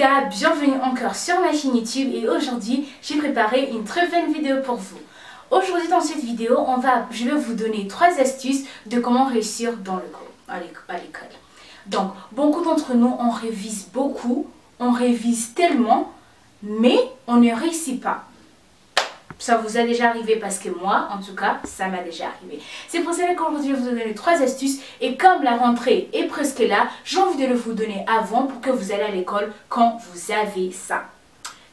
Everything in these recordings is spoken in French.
gars, bienvenue encore sur ma chaîne YouTube et aujourd'hui j'ai préparé une très bonne vidéo pour vous. Aujourd'hui dans cette vidéo, je vais vous donner 3 astuces de comment réussir dans à l'école. Donc beaucoup d'entre nous on révise beaucoup, on révise tellement, mais on ne réussit pas. Ça vous a déjà arrivé parce que moi, en tout cas, ça m'a déjà arrivé. C'est pour cela qu'aujourd'hui, je vais vous donner 3 astuces. Et comme la rentrée est presque là, j'ai envie de vous donner avant pour que vous allez à l'école quand vous avez ça.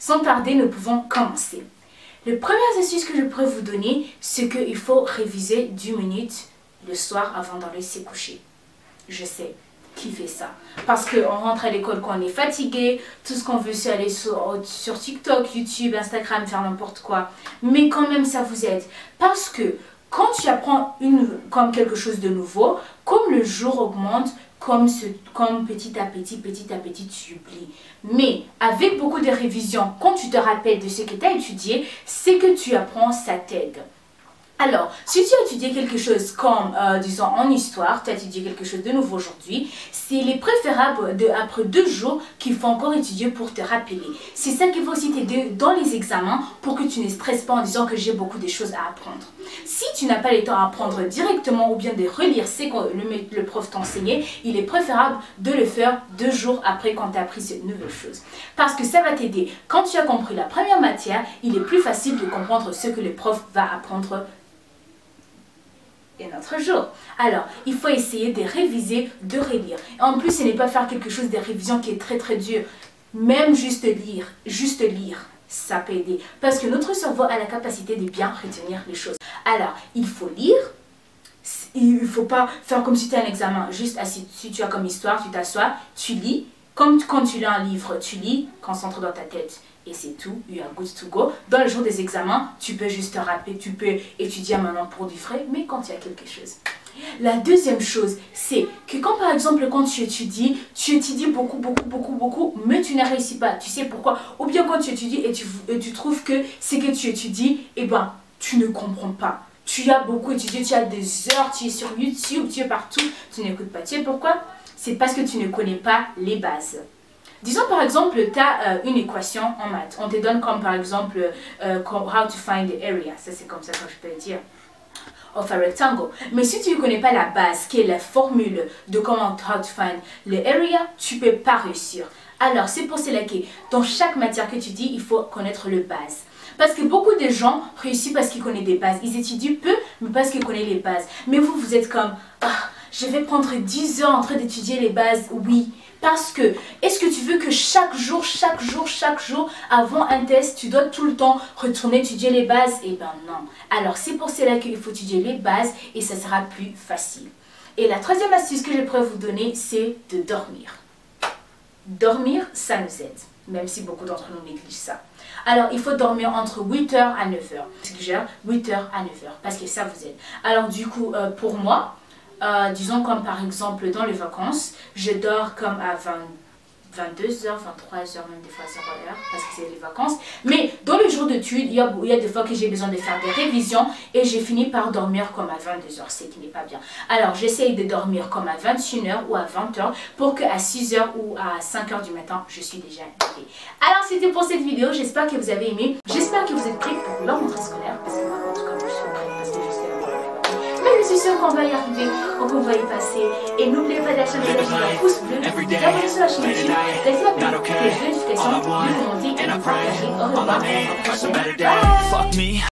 Sans tarder, nous pouvons commencer. Les premières astuces que je pourrais vous donner, c'est qu'il faut réviser 10 minutes le soir avant d'aller se coucher. Je sais. Qui fait ça? Parce qu'on rentre à l'école quand on est fatigué, tout ce qu'on veut c'est aller sur TikTok, YouTube, Instagram, faire n'importe quoi. Mais quand même ça vous aide. Parce que quand tu apprends comme quelque chose de nouveau, comme le jour augmente, comme petit à petit tu oublies. Mais avec beaucoup de révisions, quand tu te rappelles de ce que tu as étudié, c'est que tu apprends, ça t'aide. Alors, si tu as étudié quelque chose comme, disons, en histoire, tu as étudié quelque chose de nouveau aujourd'hui, il est préférable, après 2 jours, qu'il faut encore étudier pour te rappeler. C'est ça qui va aussi t'aider dans les examens pour que tu ne stresses pas en disant que j'ai beaucoup de choses à apprendre. Si tu n'as pas le temps à apprendre directement ou bien de relire ce que le prof t'a enseigné, il est préférable de le faire 2 jours après quand tu as appris cette nouvelle chose. Parce que ça va t'aider. Quand tu as compris la première matière, il est plus facile de comprendre ce que le prof va apprendre un autre jour. Alors, il faut essayer de réviser, de relire. En plus, ce n'est pas faire quelque chose de révision qui est très dur. Même juste lire, ça peut aider. Parce que notre cerveau a la capacité de bien retenir les choses. Alors, il faut lire. Il ne faut pas faire comme si tu as un examen. Juste assis. Si tu as comme histoire, tu t'assois, tu lis. Comme quand tu lis un livre, tu lis, concentre dans ta tête. Et c'est tout, you are good to go. Dans le jour des examens, tu peux juste te rappeler, tu peux étudier maintenant pour du frais, mais quand il y a quelque chose. La deuxième chose, c'est que quand par exemple, quand tu étudies beaucoup, mais tu ne réussis pas. Tu sais pourquoi? Ou bien quand tu étudies et tu trouves que ce que tu étudies, eh ben, tu ne comprends pas. Tu as beaucoup étudié, tu as des heures, tu es sur YouTube, tu es partout, tu n'écoutes pas. Tu sais pourquoi? C'est parce que tu ne connais pas les bases. Disons par exemple, tu as une équation en maths. On te donne comme par exemple, how to find the area. Ça c'est comme ça que je peux dire. Of a rectangle. Mais si tu ne connais pas la base, qui est la formule de comment how to find the area, tu ne peux pas réussir. Alors c'est pour cela que dans chaque matière que tu dis, il faut connaître le base. Parce que beaucoup de gens réussissent parce qu'ils connaissent des bases. Ils étudient peu, mais parce qu'ils connaissent les bases. Mais vous êtes comme, je vais prendre 10 heures en train d'étudier les bases. Oui. Parce que, est-ce que tu veux que chaque jour, avant un test, tu dois tout le temps retourner étudier les bases? Eh ben non. Alors, c'est pour cela qu'il faut étudier les bases et ça sera plus facile. Et la troisième astuce que je pourrais vous donner, c'est de dormir. Dormir, ça nous aide, même si beaucoup d'entre nous négligent ça. Alors, il faut dormir entre 8h à 9h. Je suggère 8h à 9h parce que ça vous aide. Alors, du coup, pour moi, disons comme par exemple dans les vacances, je dors comme à 22h, 23h, même des fois 0h parce que c'est les vacances. Mais dans les jours d'études, il y a des fois que j'ai besoin de faire des révisions et j'ai fini par dormir comme à 22h, ce qui n'est pas bien. Alors j'essaye de dormir comme à 21h ou à 20h pour qu'à 6h ou à 5h du matin, je suis déjà levée. Alors c'était pour cette vidéo, j'espère que vous avez aimé. J'espère que vous êtes prêts pour leur rentrée scolaire parce que moi en tout cas je suis prête parce que je sais mais je suis sûre qu'on va y arriver, qu'on va y passer. Et n'oubliez pas d'activer le pouce bleu, d'abonner sur la chaîne YouTube, d'activer la petite notification, de commenter et de partager. Au revoir. Bye.